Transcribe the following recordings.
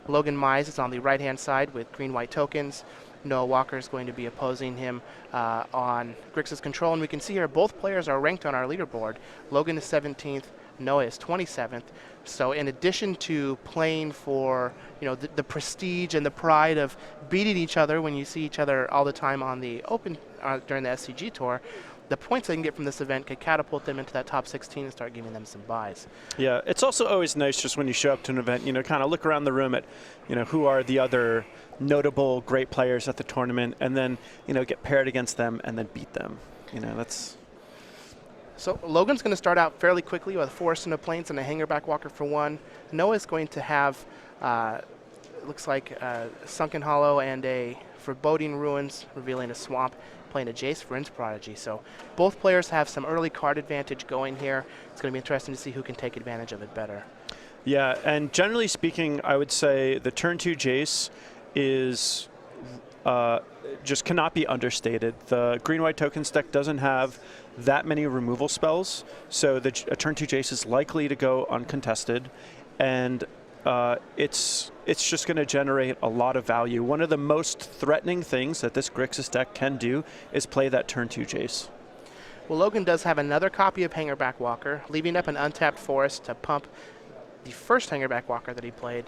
Logan Mize is on the right-hand side with green-white tokens. Noah Walker is going to be opposing him on Grixis control. And we can see here both players are ranked on our leaderboard. Logan is 17th, Noah is 27th. So in addition to playing for the prestige and the pride of beating each other when you see each other all the time on the Open during the SCG Tour, the points they can get from this event could catapult them into that top 16 and start giving them some buys. Yeah, it's also always nice just when you show up to an event, kind of look around the room at, who are the other notable great players at the tournament, and then, get paired against them and then beat them. That's... So Logan's going to start out fairly quickly with a Forest and a Plains and a Hangerback Walker for 1. Noah's going to have, looks like Sunken Hollow and a Foreboding Ruins, revealing a Swamp, playing a Jace for In's Prodigy. So both players have some early card advantage going here. It's going to be interesting to see who can take advantage of it better. Yeah, and generally speaking, I would say the turn 2 Jace is just cannot be understated. The green-white tokens deck doesn't have that many removal spells, so a turn 2 Jace is likely to go uncontested, and it's just going to generate a lot of value. One of the most threatening things that this Grixis deck can do is play that turn 2 Jace. Well, Logan does have another copy of Hangerback Walker, leaving up an untapped Forest to pump the first Hangerback Walker that he played.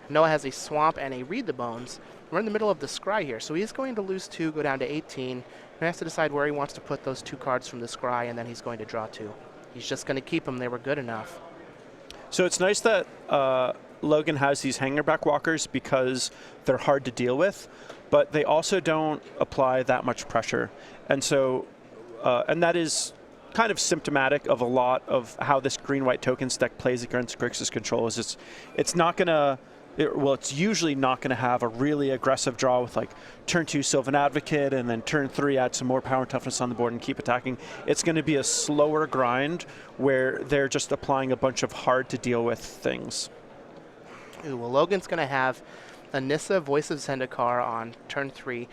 Noah has a Swamp and a Read the Bones. We're in the middle of the Scry here, so he's going to lose 2, go down to 18. He has to decide where he wants to put those 2 cards from the Scry, and then he's going to draw 2. He's just going to keep them. They were good enough. So it's nice that Logan has these Hangerback Walkers because they're hard to deal with, but they also don't apply that much pressure. And so, and that is kind of symptomatic of a lot of how this green-white tokens deck plays against Grixis control. Is it's not going to, well, it's usually not going to have a really aggressive draw with like turn 2 Sylvan Advocate and then turn 3 add some more power and toughness on the board and keep attacking. It's going to be a slower grind where they're just applying a bunch of hard to deal with things. Ooh, well, Logan's going to have a Nissa, Voice of Zendikar on turn 3.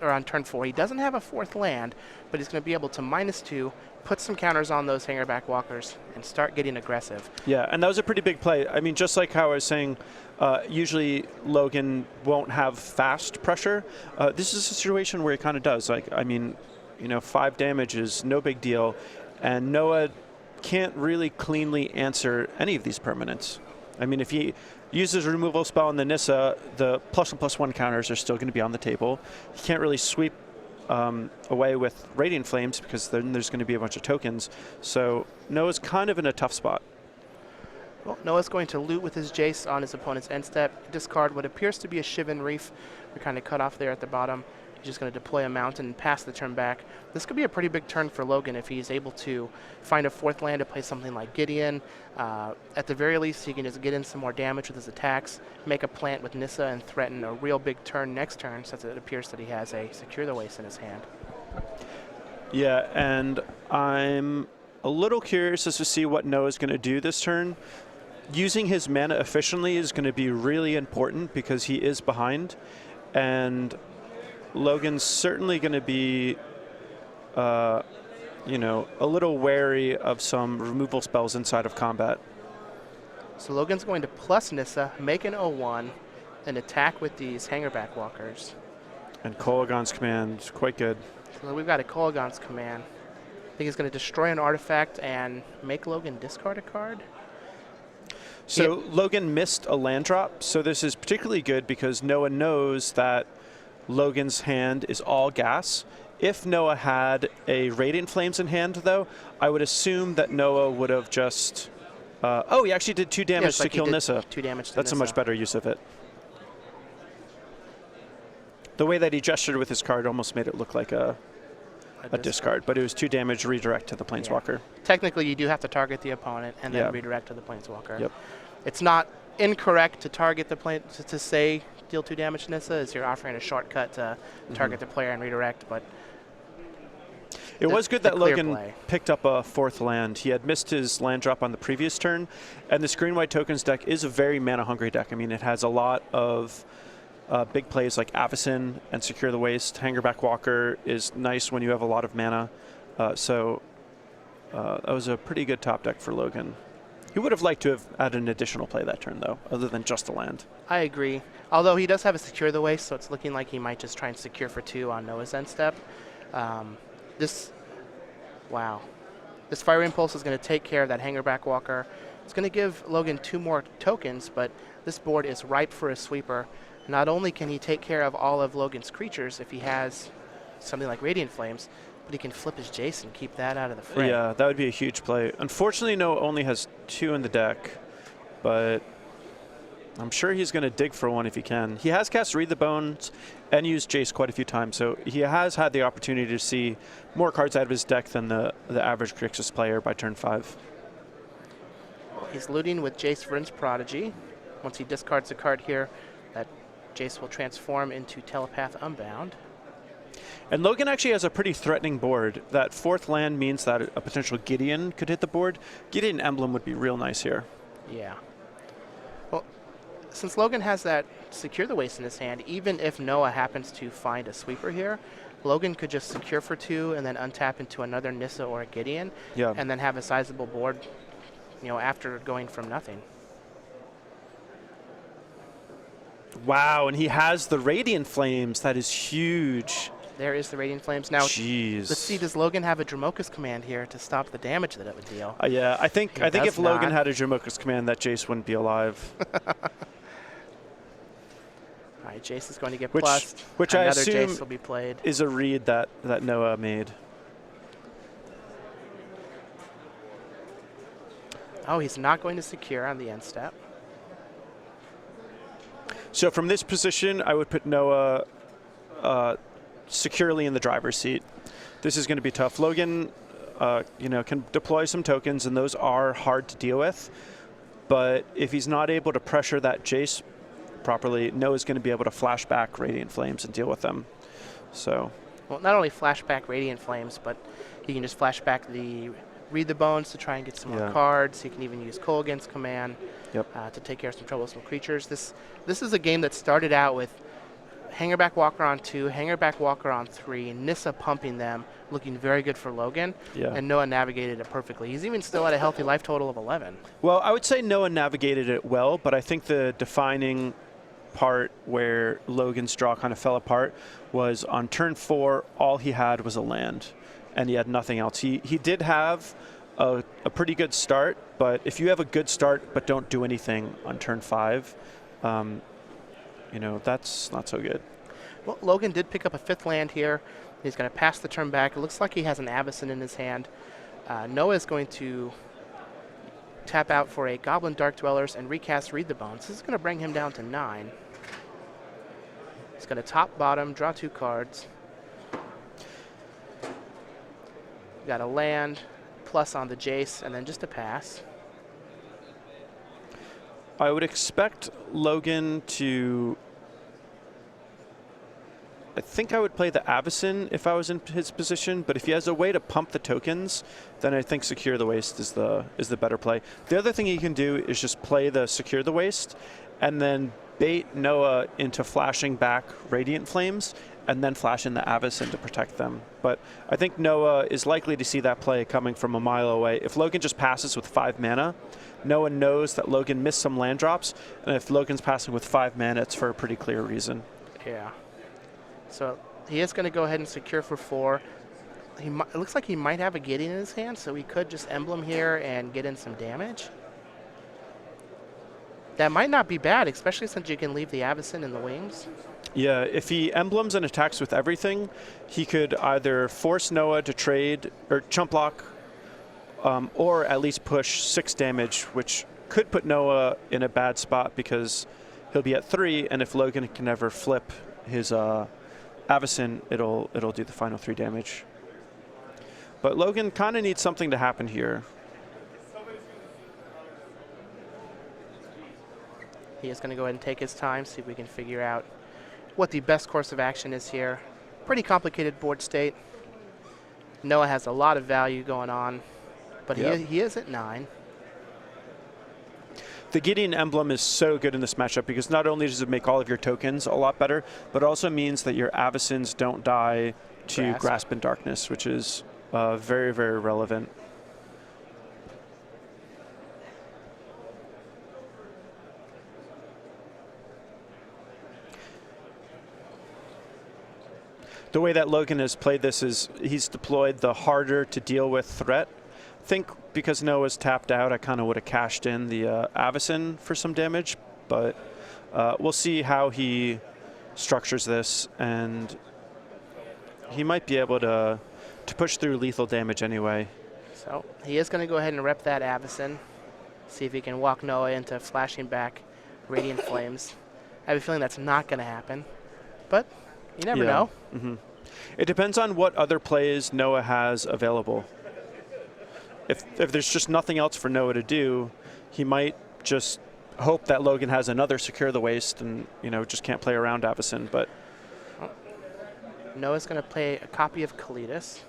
Or on turn 4. He doesn't have a 4th land, but he's going to be able to -2, put some counters on those Hangerback Walkers, and start getting aggressive. Yeah, and that was a pretty big play. I mean, just like how I was saying, usually Logan won't have fast pressure. This is a situation where he kind of does. Like, I mean, 5 damage is no big deal, and Noah can't really cleanly answer any of these permanents. I mean, if he uses a removal spell on the Nissa, the +1/+1 counters are still going to be on the table. He can't really sweep away with Radiant Flames because then there's going to be a bunch of tokens. So Noah's kind of in a tough spot. Well, Noah's going to loot with his Jace on his opponent's end step, discard what appears to be a Shivan Reef. We're kind of cut off there at the bottom. He's just going to deploy a mountain and pass the turn back. This could be a pretty big turn for Logan if he's able to find a 4th land to play something like Gideon. At the very least, he can just get in some more damage with his attacks, make a plant with Nissa, and threaten a real big turn next turn, since it appears that he has a Secure the Waste in his hand. Yeah, and I'm a little curious as to see what Noah's going to do this turn. Using his mana efficiently is going to be really important because he is behind, and Logan's certainly going to be, a little wary of some removal spells inside of combat. So Logan's going to plus Nissa, make an 0/1, and attack with these Hangerback Walkers. And Kolaghan's command is quite good. So we've got a Kolaghan's command. I think he's going to destroy an artifact and make Logan discard a card. So Logan missed a land drop, so this is particularly good because Noah knows that Logan's hand is all gas. If Noah had a Radiant Flames in hand, though, I would assume that Noah would have just... oh, he actually did 2 damage to kill Nissa. 2 damage to That's Nissa. a much better use of it. The way that he gestured with his card almost made it look like a discard, but it was 2 damage redirect to the Planeswalker. Yeah. Technically, you do have to target the opponent and then redirect to the Planeswalker. Yep. It's not incorrect to target the to say deal 2 damage to Nissa, as you're offering a shortcut to target the player and redirect, but it was good that Logan play. Picked up a 4th land. He had missed his land drop on the previous turn, and this green-white tokens deck is a very mana-hungry deck. I mean, it has a lot of big plays like Avacyn and Secure the Waste. Hangerback Walker is nice when you have a lot of mana. So that was a pretty good top deck for Logan. He would have liked to have had an additional play that turn, though, other than just a land. I agree. Although he does have a secure the waste, so it's looking like he might just try and secure for 2 on Noah's end step. Wow. This Fire Impulse is going to take care of that Hangerback Walker. It's going to give Logan 2 more tokens, but this board is ripe for a sweeper. Not only can he take care of all of Logan's creatures if he has something like Radiant Flames, but he can flip his Jace and keep that out of the fray. Yeah, that would be a huge play. Unfortunately, Noah only has 2 in the deck, but I'm sure he's going to dig for 1 if he can. He has cast Read the Bones and used Jace quite a few times, so he has had the opportunity to see more cards out of his deck than the average Grixis player by turn 5. He's looting with Jace Vryn's Prodigy. Once he discards a card here, that Jace will transform into Telepath Unbound. And Logan actually has a pretty threatening board. That 4th land means that a potential Gideon could hit the board. Gideon Emblem would be real nice here. Yeah. Well, since Logan has that Secure the Waste in his hand, even if Noah happens to find a sweeper here, Logan could just secure for 2 and then untap into another Nissa or a Gideon, and then have a sizable board, after going from nothing. Wow, and he has the Radiant Flames. That is huge. There is the Radiant Flames. Now, jeez. Let's see, does Logan have a Dramoka's Command here to stop the damage that it would deal? Yeah, I think if not. Logan had a Dramoka's Command, that Jace wouldn't be alive. All right, Jace is going to get plussed. Which Another I assume Jace will be played. Is a read that Noah made. Oh, he's not going to secure on the end step. So from this position, I would put Noah securely in the driver's seat. This is going to be tough. Logan, can deploy some tokens, and those are hard to deal with. But if he's not able to pressure that Jace properly, Noah's going to be able to flash back Radiant Flames and deal with them. So, well, not only flash back Radiant Flames, but he can just flash back the Read the Bones to try and get some more cards. He can even use Kolaghan's Command to take care of some troublesome creatures. This is a game that started out with Hangerback Walker on 2, Hangerback Walker on 3, Nissa pumping them, looking very good for Logan, and Noah navigated it perfectly. He's even still at a healthy life total of 11. Well, I would say Noah navigated it well, but I think the defining part where Logan's draw kind of fell apart was on turn 4, all he had was a land, and he had nothing else. He did have a pretty good start, but if you have a good start but don't do anything on turn 5, that's not so good. Well, Logan did pick up a 5th land here. He's going to pass the turn back. It looks like he has an Avacyn in his hand. Noah is going to tap out for a Goblin Dark Dwellers and recast Read the Bones. This is going to bring him down to 9. He's going to top bottom, draw 2 cards. Got a land, plus on the Jace, and then just a pass. I would expect Logan to... I think I would play the Avacyn if I was in his position, but if he has a way to pump the tokens, then I think Secure the Waste is the better play. The other thing he can do is just play the Secure the Waste and then bait Noah into flashing back Radiant Flames and then flash in the Avacyn to protect them. But I think Noah is likely to see that play coming from a mile away. If Logan just passes with 5 mana, Noah knows that Logan missed some land drops, and if Logan's passing with 5 mana, it's for a pretty clear reason. Yeah. So he is going to go ahead and secure for 4. It looks like he might have a Gideon in his hand, so he could just Emblem here and get in some damage. That might not be bad, especially since you can leave the Avacyn in the wings. Yeah, if he emblems and attacks with everything, he could either force Noah to trade or chump block, or at least push 6 damage, which could put Noah in a bad spot because he'll be at 3, and if Logan can ever flip his Avacyn, it'll do the final 3 damage. But Logan kind of needs something to happen here. He is going to go ahead and take his time, see if we can figure out what the best course of action is here. Pretty complicated board state. Noah has a lot of value going on, but he is at 9. The Gideon Emblem is so good in this matchup because not only does it make all of your tokens a lot better, but also means that your Avacyns don't die to Grasp in Darkness, which is very, very relevant. the way that Logan has played this is he's deployed the harder to deal with threat. I think because Noah's tapped out, I kind of would have cashed in the Avacyn for some damage, but we'll see how he structures this, and he might be able to push through lethal damage anyway. So he is going to go ahead and rep that Avacyn, see if he can walk Noah into flashing back Radiant Flames. I have a feeling that's not going to happen, but you never know. Mm-hmm. It depends on what other plays Noah has available. If there's just nothing else for Noah to do, he might just hope that Logan has another Secure the Waste and, you know, just can't play around Avacyn. But Noah's going to play a copy of Kalitas.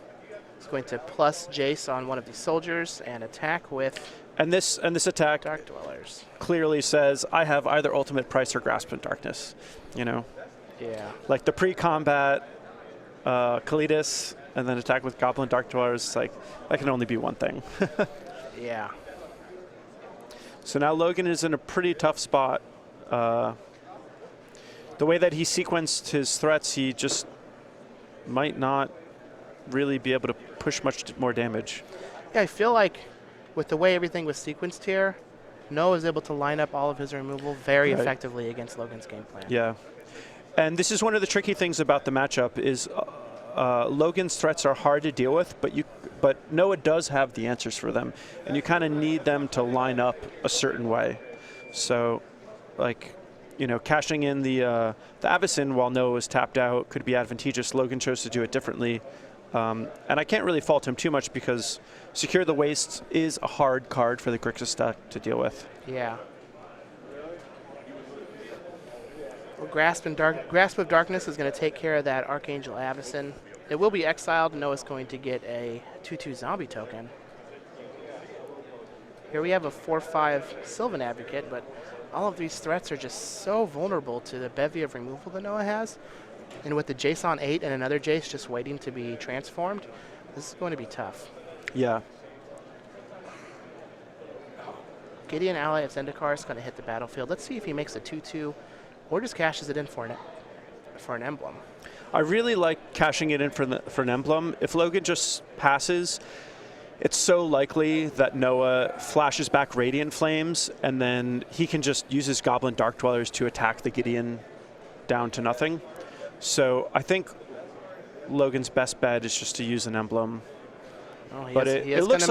He's going to plus Jace on one of these soldiers and attack with and this attack Dark Dwellers. Clearly says I have either Ultimate Price or Grasp in Darkness. You know, yeah, like the pre-combat Kalitas and then attack with Goblin Dark Dwellers. Like that can only be one thing. Yeah. So now Logan is in a pretty tough spot. The way that he sequenced his threats, he just might not really be able to push much more damage. Yeah, I feel like with the way everything was sequenced here, Noah is able to line up all of his removal very effectively against Logan's game plan. Yeah. And this is one of the tricky things about the matchup is Logan's threats are hard to deal with, but Noah does have the answers for them, and you kind of need them to line up a certain way. So, like, you know, cashing in the Avacyn while Noah was tapped out could be advantageous. Logan chose to do it differently, and I can't really fault him too much because Secure the Waste is a hard card for the Grixis deck to deal with. Yeah. Well, Grasp of Darkness is going to take care of that Archangel Avacyn. It will be exiled. Noah's going to get a 2/2 zombie token. Here we have a 4/5 Sylvan Advocate, but all of these threats are just so vulnerable to the bevy of removal that Noah has. And with the Jace on 8 and another Jace just waiting to be transformed, this is going to be tough. Yeah. Gideon, ally of Zendikar, is going to hit the battlefield. Let's see if he makes a 2/2 or just cashes it in for an emblem. I really like cashing it in for an emblem. If Logan just passes, it's so likely that Noah flashes back Radiant Flames, and then he can just use his Goblin Dark Dwellers to attack the Gideon down to nothing. So I think Logan's best bet is just to use an emblem. Oh, But it looks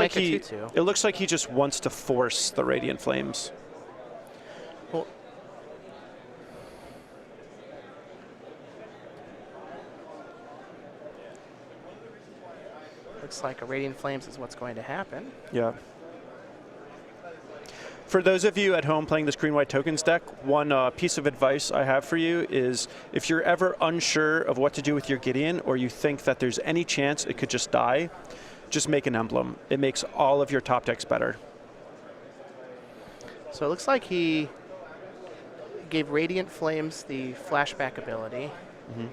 like he just wants to force the Radiant Flames. Well, looks like a Radiant Flames is what's going to happen. Yeah. For those of you at home playing this green-white tokens deck, one piece of advice I have for you is if you're ever unsure of what to do with your Gideon, or you think that there's any chance it could just die, just make an emblem. It makes all of your top decks better. So it looks like he gave Radiant Flames the flashback ability. Mm-hmm.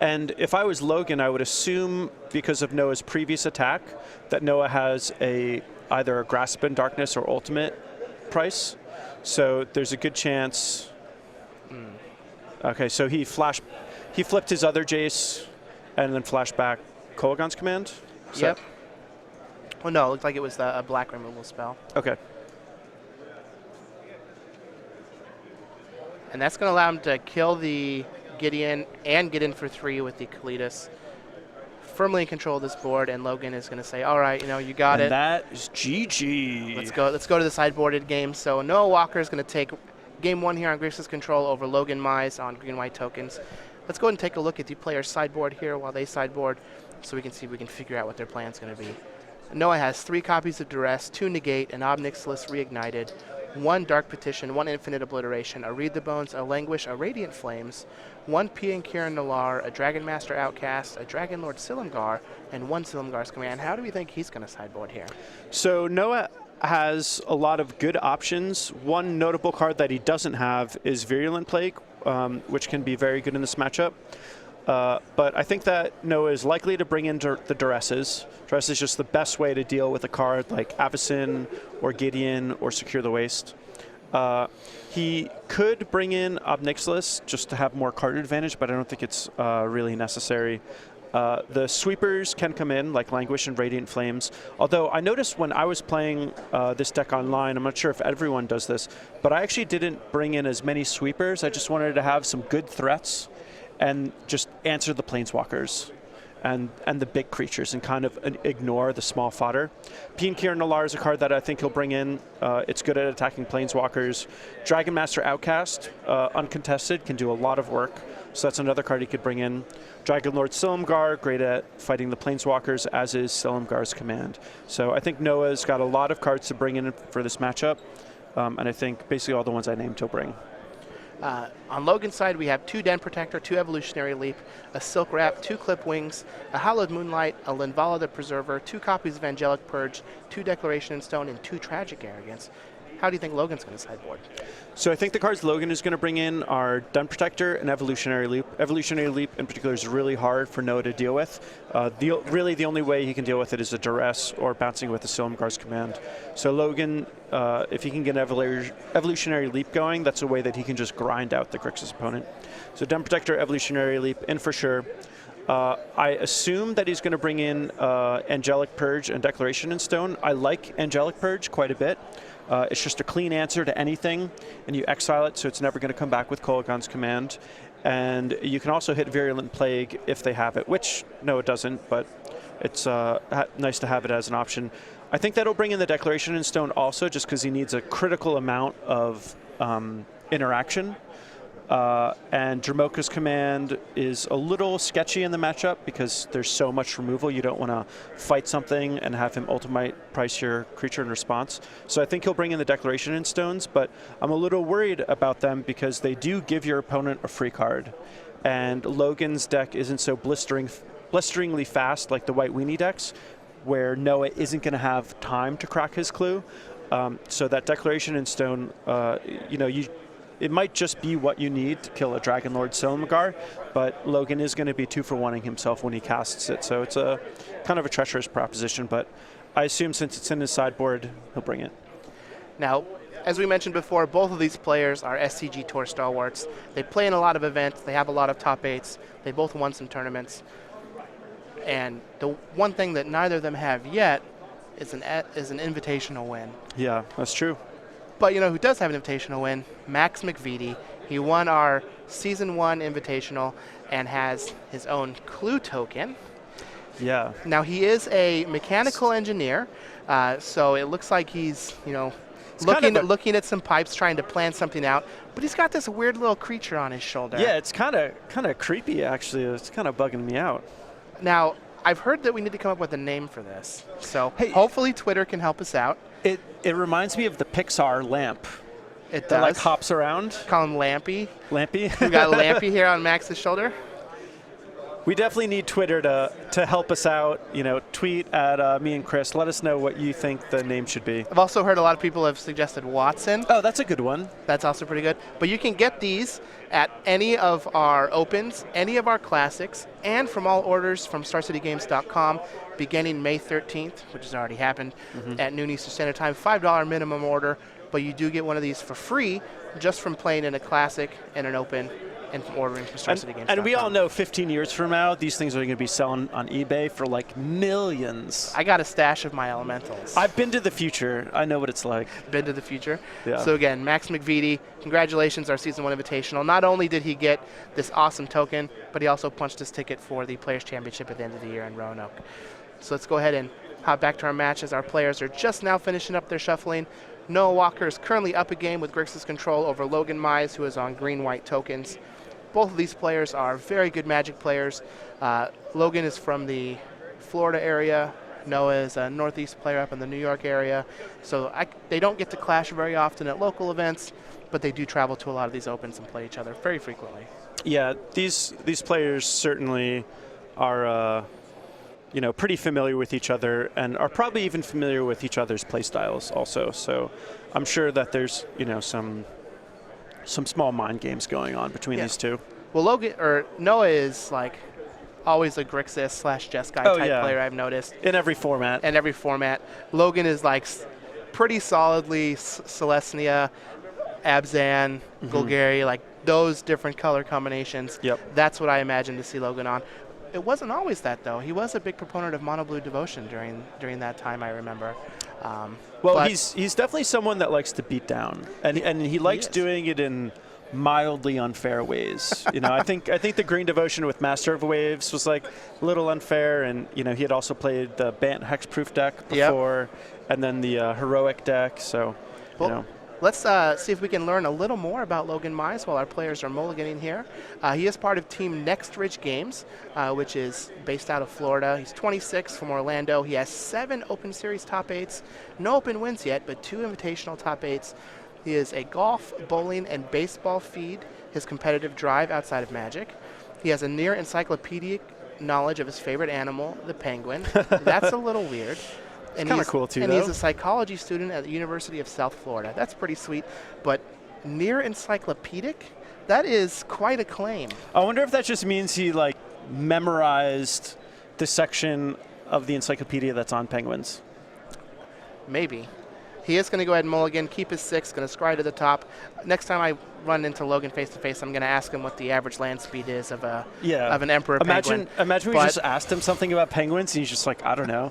And if I was Logan, I would assume, because of Noah's previous attack, that Noah has either a Grasp in Darkness or Ultimate Price. So there's a good chance. Okay, so he flipped his other Jace and then flashed back Kolaghan's Command? Yep. Well, no, it looked like it was a black removal spell. Okay. And that's going to allow him to kill the Gideon and get in for 3 with the Kalitas. Firmly in control of this board, and Logan is going to say, all right, you know, you got it. And that is GG. Let's go to the sideboarded game. So Noah Walker is going to take game 1 here on Grixis Control over Logan Mize on green-white tokens. Let's go ahead and take a look at the player's sideboard here while they sideboard so we can see if we can figure out what their plan's going to be. Noah has 3 copies of Duress, 2 Negate, an Obnixilis Reignited, 1 Dark Petition, 1 Infinite Obliteration, a Read the Bones, a Languish, a Radiant Flames, 1 Pian Kiran Nalar, a Dragon Master Outcast, a Dragon Lord Silumgar, and 1 Silumgar's Command. How do we think he's going to sideboard here? So Noah has a lot of good options. One notable card that he doesn't have is Virulent Plague, which can be very good in this matchup. But I think that Noah is likely to bring in the Duresses. Duress is just the best way to deal with a card like Avacyn or Gideon or Secure the Waste. He could bring in Obnixilis just to have more card advantage, but I don't think it's really necessary. The sweepers can come in, like Languish and Radiant Flames. Although I noticed when I was playing this deck online, I'm not sure if everyone does this, but I actually didn't bring in as many sweepers. I just wanted to have some good threats and just answer the Planeswalkers and the big creatures and kind of ignore the small fodder. Pionkier Nalar is a card that I think he'll bring in. It's good at attacking Planeswalkers. Dragon Master Outcast, uncontested, can do a lot of work. So that's another card he could bring in. Dragon Lord Silumgar, great at fighting the Planeswalkers, as is Silumgar's Command. So I think Noah's got a lot of cards to bring in for this matchup. And I think basically all the ones I named he'll bring. On Logan's side, we have 2 Den Protector, 2 Evolutionary Leap, a Silk Wrap, 2 Clip Wings, a Hallowed Moonlight, a Linvala the Preserver, 2 copies of Angelic Purge, 2 Declaration in Stone, and 2 Tragic Arrogance. How do you think Logan's going to sideboard? So I think the cards Logan is going to bring in are Den Protector and Evolutionary Leap. Evolutionary Leap in particular is really hard for Noah to deal with. Really the only way he can deal with it is a Duress or bouncing with the Silumgar's Command. So Logan, if he can get Evolutionary Leap going, that's a way that he can just grind out the Grixis opponent. So Den Protector, Evolutionary Leap in for sure. I assume that he's going to bring in Angelic Purge and Declaration in Stone. I like Angelic Purge quite a bit. It's just a clean answer to anything, and you exile it, so it's never going to come back with Kolaghan's Command. And you can also hit Virulent Plague if they have it, which, no, it doesn't, but it's nice to have it as an option. I think that'll bring in the Declaration in Stone also, just because he needs a critical amount of interaction. And Dramoka's Command is a little sketchy in the matchup because there's so much removal. You don't want to fight something and have him ultimate price your creature in response. So I think he'll bring in the Declaration in Stones, but I'm a little worried about them because they do give your opponent a free card. And Logan's deck isn't so blisteringly fast like the White Weenie decks, where Noah isn't going to have time to crack his clue. So that Declaration in Stone, it might just be what you need to kill a Dragon Lord Silumgar, but Logan is going to be 2-for-1ing himself when he casts it, so it's a kind of a treacherous proposition, but I assume since it's in his sideboard, he'll bring it. Now, as we mentioned before, both of these players are SCG Tour stalwarts. They play in a lot of events. They have a lot of top 8s. They both won some tournaments. And the one thing that neither of them have yet is an invitational win. Yeah, that's true. But you know who does have an invitational win? Max McVitie. He won our Season 1 Invitational and has his own clue token. Yeah. Now, he is a mechanical engineer, so it looks like he's, looking at some pipes, trying to plan something out. But he's got this weird little creature on his shoulder. Yeah, it's kind of creepy, actually. It's kind of bugging me out. Now, I've heard that we need to come up with a name for this. So hopefully Twitter can help us out. It reminds me of the Pixar lamp. It does. That like hops around. Call him Lampy. Lampy? We got Lampy here on Max's shoulder. We definitely need Twitter to help us out. Tweet at me and Chris. Let us know what you think the name should be. I've also heard a lot of people have suggested Watson. Oh, that's a good one. That's also pretty good. But you can get these at any of our opens, any of our classics, and from all orders from StarCityGames.com beginning May 13th, which has already happened, at noon Eastern Standard Time. $5 minimum order, but you do get one of these for free just from playing in a classic and an open and from ordering from StarCityGames.com. And we all know 15 years from now, these things are going to be selling on eBay for like millions. I got a stash of my elementals. I've been to the future. I know what it's like. Been to the future. Yeah. So again, Max McVitie, congratulations, our Season 1 Invitational. Not only did he get this awesome token, but he also punched his ticket for the Players' Championship at the end of the year in Roanoke. So let's go ahead and hop back to our match as our players are just now finishing up their shuffling. Noah Walker is currently up a game with Grixis control over Logan Mize, who is on green-white tokens. Both of these players are very good Magic players. Logan is from the Florida area. Noah is a Northeast player up in the New York area. So they don't get to clash very often at local events, but they do travel to a lot of these opens and play each other very frequently. Yeah, these players certainly are pretty familiar with each other and are probably even familiar with each other's play styles also. So I'm sure that there's some small mind games going on between these two. Well, Noah is like always a Grixis / Jeskai type player, I've noticed. In every format. Logan is like pretty solidly Celestia, Abzan, Golgari, like those different color combinations. Yep. That's what I imagine to see Logan on. It wasn't always that, though. He was a big proponent of mono blue devotion during that time, I remember. Well, he's definitely someone that likes to beat down, and he likes doing it in mildly unfair ways. I think the green devotion with Master of Waves was like a little unfair, and he had also played the Bant hexproof deck before, and then the heroic deck. So, let's see if we can learn a little more about Logan Mize while our players are mulliganing here. He is part of Team Next Ridge Games, which is based out of Florida. He's 26 from Orlando. He has 7 Open Series top 8s. No Open wins yet, but 2 Invitational top 8s. He is a golf, bowling, and baseball feed his competitive drive outside of Magic. He has a near encyclopedic knowledge of his favorite animal, the penguin. That's a little weird. It's kind of cool, too, and he's a psychology student at the University of South Florida. That's pretty sweet. But near encyclopedic? That is quite a claim. I wonder if that just means he, memorized the section of the encyclopedia that's on penguins. Maybe. He is going to go ahead and mulligan, keep his 6, going to scry to the top. Next time I run into Logan face-to-face, I'm going to ask him what the average land speed is of an emperor penguin. Imagine we just asked him something about penguins, and he's just like, I don't know.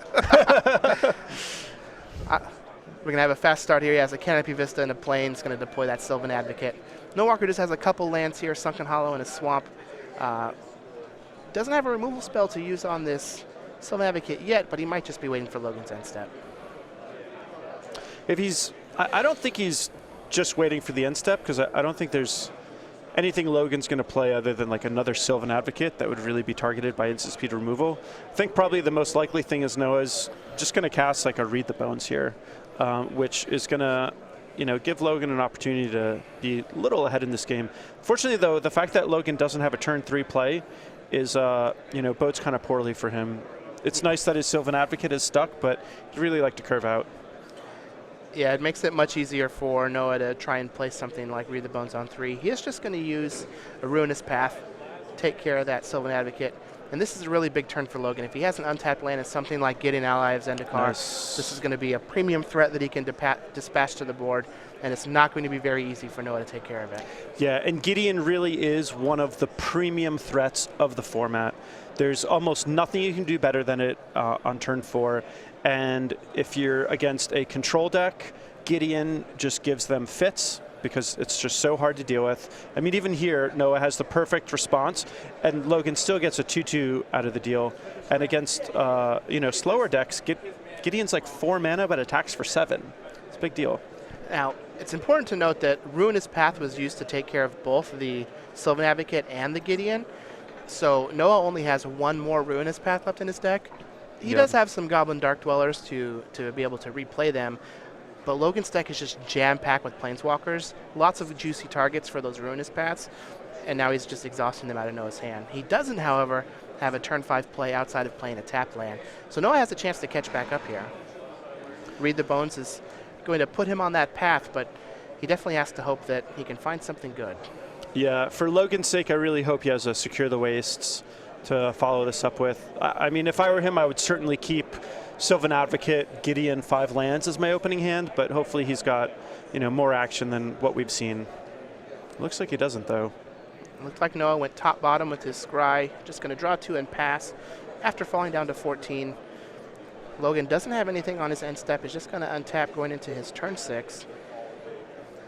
We're going to have a fast start here. He has a Canopy Vista and a plane. He's going to deploy that Sylvan Advocate. No Walker just has a couple lands here, Sunken Hollow and a Swamp. Doesn't have a removal spell to use on this Sylvan Advocate yet, but he might just be waiting for Logan's end step. I don't think he's just waiting for the end step, because I don't think there's anything Logan's going to play other than another Sylvan Advocate that would really be targeted by instant speed removal. I think probably the most likely thing is Noah's just going to cast a Read the Bones here, which is going to give Logan an opportunity to be a little ahead in this game. Fortunately, though, the fact that Logan doesn't have a turn 3 play is bodes kind of poorly for him. It's nice that his Sylvan Advocate is stuck, but he'd really like to curve out. Yeah, it makes it much easier for Noah to try and play something like Read the Bones on 3. He is just going to use a Ruinous Path, take care of that Sylvan Advocate. And this is a really big turn for Logan. If he has an untapped land, it's something like Gideon Ally of Zendikar. Nice. This is going to be a premium threat that he can dispatch to the board, and it's not going to be very easy for Noah to take care of it. Yeah, and Gideon really is one of the premium threats of the format. There's almost nothing you can do better than it on turn 4. And if you're against a control deck, Gideon just gives them fits because it's just so hard to deal with. I mean, even here, Noah has the perfect response, and Logan still gets a 2/2 out of the deal. And against slower decks, Gideon's 4 mana but attacks for 7. It's a big deal. Now, it's important to note that Ruinous Path was used to take care of both the Sylvan Advocate and the Gideon. So Noah only has 1 more Ruinous Path left in his deck. He does have some Goblin Dark Dwellers to be able to replay them, but Logan's deck is just jam-packed with Planeswalkers. Lots of juicy targets for those Ruinous Paths, and now he's just exhausting them out of Noah's hand. He doesn't, however, have a turn 5 play outside of playing a tapped land. So Noah has a chance to catch back up here. Read the Bones is going to put him on that path, but he definitely has to hope that he can find something good. Yeah, for Logan's sake, I really hope he has a Secure the Wastes to follow this up with. I mean, if I were him, I would certainly keep Sylvan Advocate, Gideon, 5 lands as my opening hand, but hopefully he's got, more action than what we've seen. Looks like he doesn't, though. Looks like Noah went top-bottom with his Scry, just going to draw 2 and pass. After falling down to 14, Logan doesn't have anything on his end step. He's just going to untap going into his turn 6.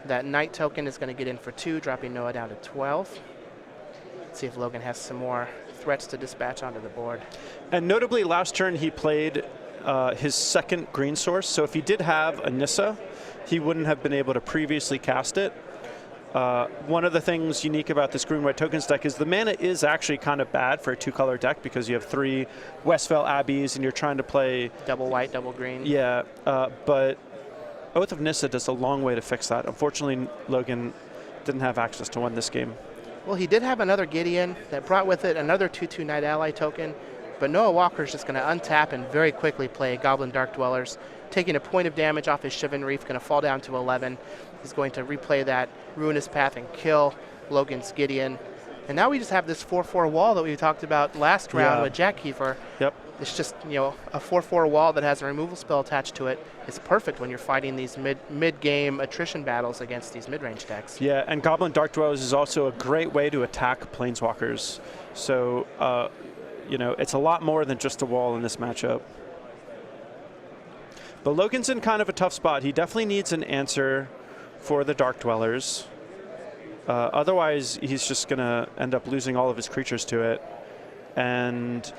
That Knight token is going to get in for 2, dropping Noah down to 12. Let's see if Logan has some more threats to dispatch onto the board. And notably, last turn he played his second green source. So if he did have a Nissa, he wouldn't have been able to previously cast it. One of the things unique about this green-white tokens deck is the mana is actually kind of bad for a 2-color deck because you have 3 Westvale Abbeys and you're trying to play double white, double green. Yeah, but Oath of Nissa does a long way to fix that. Unfortunately, Logan didn't have access to one this game. Well, he did have another Gideon that brought with it another 2/2 Knight Ally token, but Noah Walker's just going to untap and very quickly play Goblin Dark Dwellers, taking a point of damage off his Shivan Reef, going to fall down to 11. He's going to replay that Ruinous Path and kill Logan's Gideon. And now we just have this 4/4 wall that we talked about last round with Jack Kiefer. Yep. It's just, you know, a 4/4 wall that has a removal spell attached to it. It's perfect when you're fighting these mid-game attrition battles against these mid-range decks. Yeah, and Goblin Dark Dwellers is also a great way to attack Planeswalkers. So, you know, it's a lot more than just a wall in this matchup. But Logan's in kind of a tough spot. He definitely needs an answer for the Dark Dwellers. Otherwise, he's just going to end up losing all of his creatures to it. And,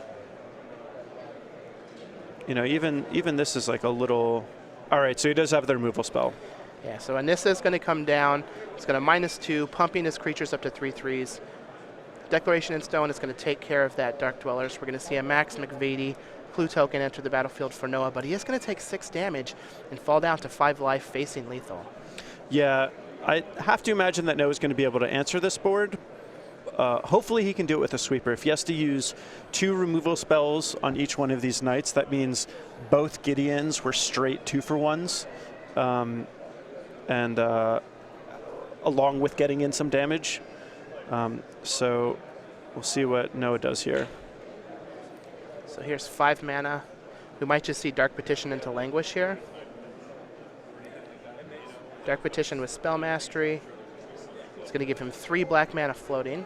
you know, even this is like a little... All right, so he does have the removal spell. Yeah, so Anissa is going to come down. It's going to -2, pumping his creatures up to 3/3s. Declaration in Stone is going to take care of that Dark Dwellers. We're going to see a Max McVady clue token enter the battlefield for Noah, but he is going to take 6 damage and fall down to 5 life facing lethal. Yeah, I have to imagine that Noah's going to be able to answer this board. Hopefully he can do it with a sweeper. If he has to use 2 removal spells on each one of these knights, that means both Gideons were straight 2-for-1s. Along with getting in some damage. So we'll see what Noah does here. So here's 5 mana. We might just see Dark Petition into Languish here. Dark Petition with Spell Mastery. It's going to give him 3 black mana floating.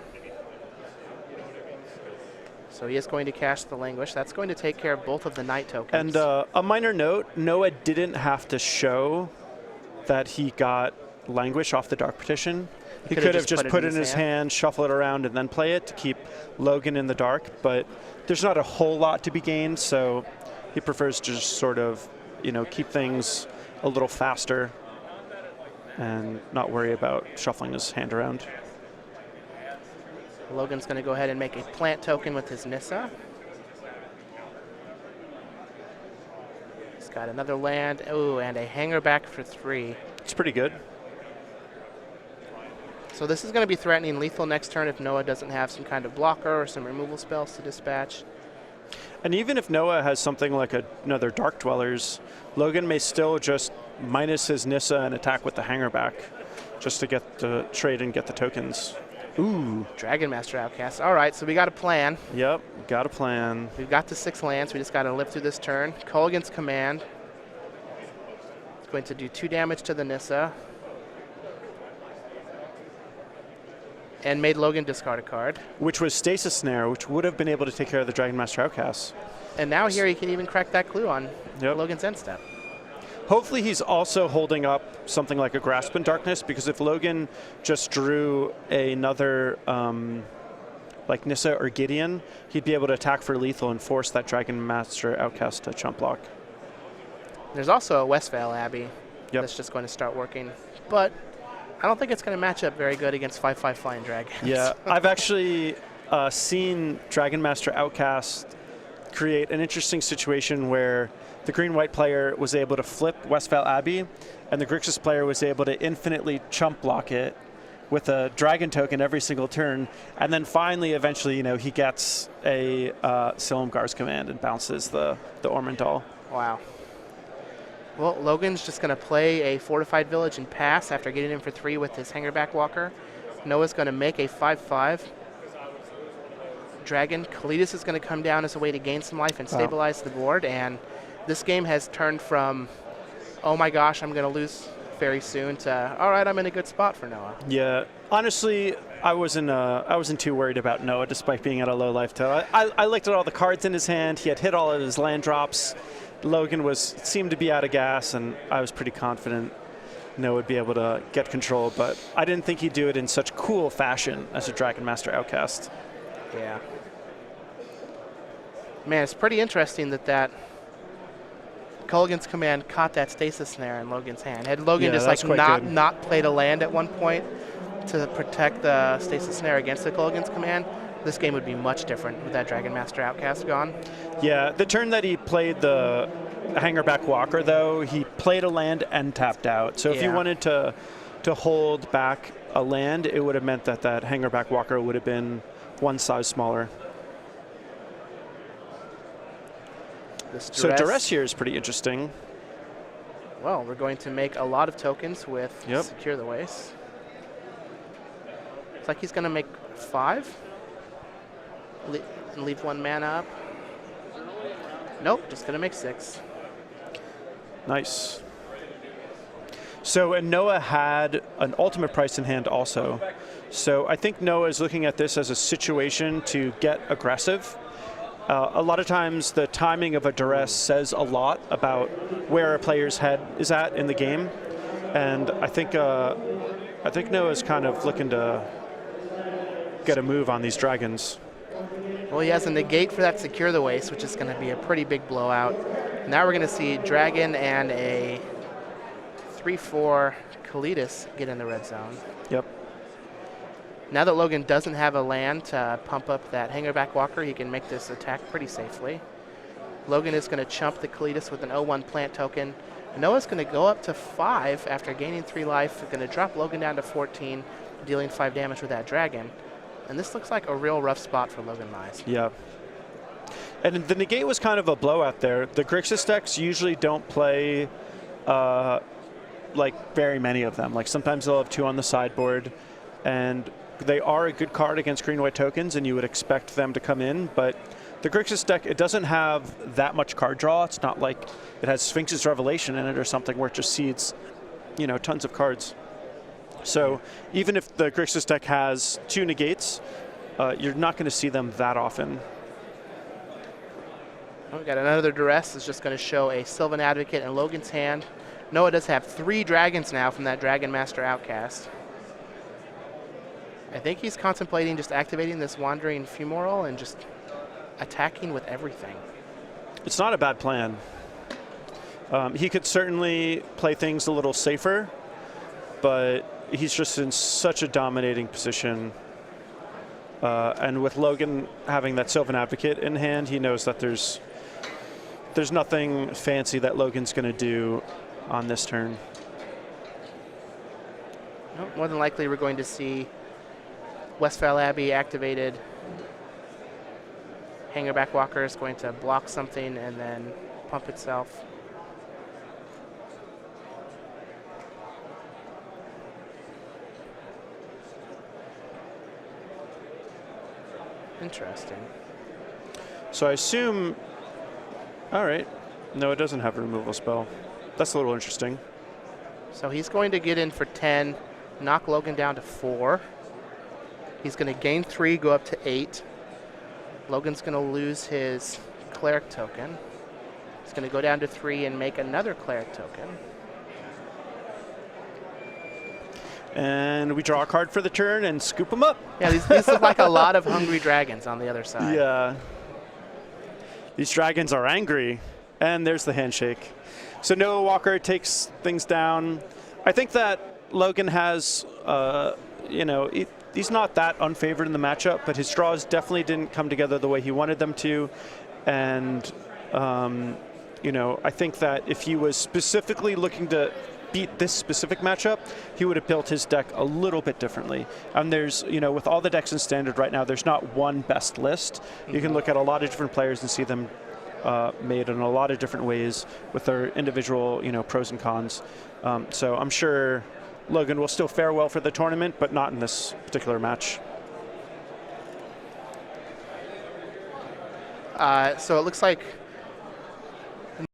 So he is going to cast the Languish. That's going to take care of both of the Knight tokens. And a minor note, Noah didn't have to show that he got Languish off the Dark Petition. He could have just put it in his hand, shuffle it around, and then play it to keep Logan in the dark. But there's not a whole lot to be gained, so he prefers to just sort of, you know, keep things a little faster and not worry about shuffling his hand around. Logan's going to go ahead and make a plant token with his Nissa. He's got another land. Ooh, and a hanger back for 3. It's pretty good. So this is going to be threatening lethal next turn if Noah doesn't have some kind of blocker or some removal spells to dispatch. And even if Noah has something like another Dark Dwellers, Logan may still just minus his Nissa and attack with the hanger back just to get the trade and get the tokens. Ooh, Dragon Master Outcast. All right, so we got a plan. Yep, got a plan. We've got the 6 lands. We just got to live through this turn. Culligan's Command. It's going to do 2 damage to the Nissa. And made Logan discard a card. Which was Stasis Snare, which would have been able to take care of the Dragon Master Outcast. And now here he can even crack that clue on Logan's end step. Hopefully he's also holding up something like a Grasp in Darkness, because if Logan just drew another like Nissa or Gideon, he'd be able to attack for lethal and force that Dragon Master Outcast to chump block. There's also a Westvale Abbey that's just going to start working. But I don't think it's going to match up very good against 5/5 Flying Dragons. Yeah, I've actually seen Dragon Master Outcast create an interesting situation where the green-white player was able to flip Westvale Abbey, and the Grixis player was able to infinitely chump block it with a dragon token every single turn, and then finally, eventually, you know, he gets a Silumgar's Command and bounces the Ormondal. Wow. Well, Logan's just going to play a Fortified Village and pass after getting in for 3 with his Hangerback Walker. Noah's going to make a 5/5 Dragon. Kalidas is going to come down as a way to gain some life and stabilize the board. And this game has turned from, oh my gosh, I'm going to lose very soon, to, all right, I'm in a good spot for Noah. Yeah, honestly, I wasn't too worried about Noah, despite being at a low life total. I looked at all the cards in his hand. He had hit all of his land drops. Logan seemed to be out of gas, and I was pretty confident Noah would be able to get control, but I didn't think he'd do it in such cool fashion as a Dragon Master Outcast. Yeah. Man, it's pretty interesting that Culligan's Command caught that Stasis Snare in Logan's hand. Had Logan just like not played a land at one point to protect the Stasis Snare against the Culligan's Command, this game would be much different with that Dragon Master Outcast gone. Yeah, the turn that he played the Hangerback Walker, though, he played a land and tapped out. So if you wanted to hold back a land, it would have meant that Hangerback Walker would have been one size smaller. So Duress here is pretty interesting. Well, we're going to make a lot of tokens with Secure the Waste. like he's going to make 5. And leave 1 mana up. Nope, just going to make 6. Nice. So, and Noah had an ultimate price in hand also. So I think Noah is looking at this as a situation to get aggressive. A lot of times the timing of a duress says a lot about where a player's head is at in the game. And I think Noah's kind of looking to get a move on these dragons. Well, he has a negate for that Secure the Waste, which is going to be a pretty big blowout. Now we're going to see Dragon and a 3/4 Kalitas get in the red zone. Yep. Now that Logan doesn't have a land to pump up that Hangerback Walker, he can make this attack pretty safely. Logan is going to chump the Kalitas with an 0/1 plant token. Noah's going to go up to 5 after gaining 3 life. Going to drop Logan down to 14, dealing 5 damage with that dragon. And this looks like a real rough spot for Logan Mize. Yeah. And the negate was kind of a blowout there. The Grixis decks usually don't play like very many of them. Like sometimes they'll have 2 on the sideboard, and they are a good card against green-white tokens, and you would expect them to come in. But the Grixis deck, it doesn't have that much card draw. It's not like it has Sphinx's Revelation in it or something where it just seeds, you know, tons of cards. So even if the Grixis deck has 2 negates, you're not going to see them that often. We've got another duress. It's just going to show a Sylvan Advocate in Logan's hand. Noah does have 3 dragons now from that Dragon Master Outcast. I think he's contemplating just activating this Wandering Fumarole and just attacking with everything. It's not a bad plan. He could certainly play things a little safer, but he's just in such a dominating position. And with Logan having that Sylvan Advocate in hand, he knows that there's nothing fancy that Logan's going to do on this turn. Nope, more than likely we're going to see Westphal Abbey activated. Hangerback Walker is going to block something and then pump itself. Interesting. So I assume, all right, no, it doesn't have a removal spell. That's a little interesting. So he's going to get in for 10, knock Logan down to 4. He's going to gain 3, go up to 8. Logan's going to lose his Cleric token. He's going to go down to 3 and make another Cleric token. And we draw a card for the turn and scoop them up. Yeah, these look like a lot of hungry dragons on the other side. Yeah. These dragons are angry. And there's the handshake. So Noah Walker takes things down. I think that Logan has, you know, he's not that unfavored in the matchup, but his draws definitely didn't come together the way he wanted them to. And, you know, I think that if he was specifically looking to beat this specific matchup, he would have built his deck a little bit differently. And there's, you know, with all the decks in Standard right now, there's not one best list. You can look at a lot of different players and see them made in a lot of different ways with their individual, you know, pros and cons. So I'm sure Logan will still fare well for the tournament, but not in this particular match. So it looks like